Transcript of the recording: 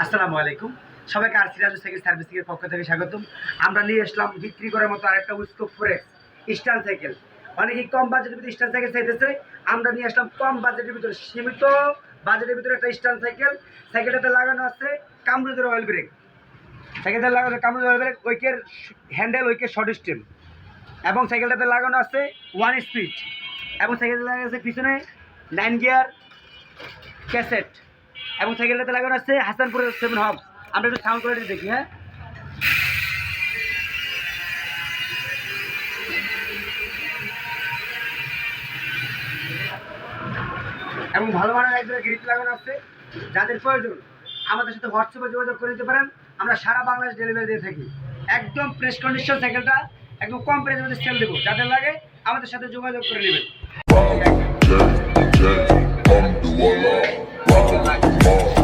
আসসালামু আলাইকুম। সবাইকে আর সিরাজ সাইকেল সার্ভিসিংয়ের পক্ষ থেকে স্বাগতম। আমরা নিয়ে আসলাম বিক্রি করার মতো আরেকটা উইসকোপ ফোরেক্স স্টান সাইকেল। অনেকেই কম বাজেটের ভিতরে স্টান সাইকেল চাইতেছে, আমরা নিয়ে আসলাম কম বাজেটের ভিতরে, সীমিত বাজেটের ভিতরে একটা স্টান সাইকেল। সাইকেলটাতে লাগানো আছে কামরুজের অয়েল ব্রেক, সাইকেলটাতে লাগানো কামরুজের অয়েল ব্রেক, উইকের হ্যান্ডেল, উইকের শর্ট স্টেম, এবং সাইকেলটাতে লাগানো আছে 1 স্পিড, এবং সাইকেলটাতে লাগানো আছে পিছনে 9 গিয়ার ক্যাসেট, এবং সাইকেলটাতে লাগানো আছে হাসানপুরের 7 হবস। আমরা একটু সাউন্ড কোয়ালিটি দেখি। হ্যাঁ, এবং ভালো মানের একজনের গ্রিপ লাগানো আছে। যাদের প্রয়োজন আমাদের সাথে হোয়াটসঅ্যাপে যোগাযোগ করে নিতে পারেন, আমরা সারা বাংলাদেশ ডেলিভারি দিয়ে থাকি। একদম ফ্রেশ কন্ডিশন সাইকেলটা একদম কম প্রাইসের মধ্যে সেল দেবো, যাদের লাগে আমাদের সাথে যোগাযোগ করে নেবেন। Come do Allah, rock like a mom.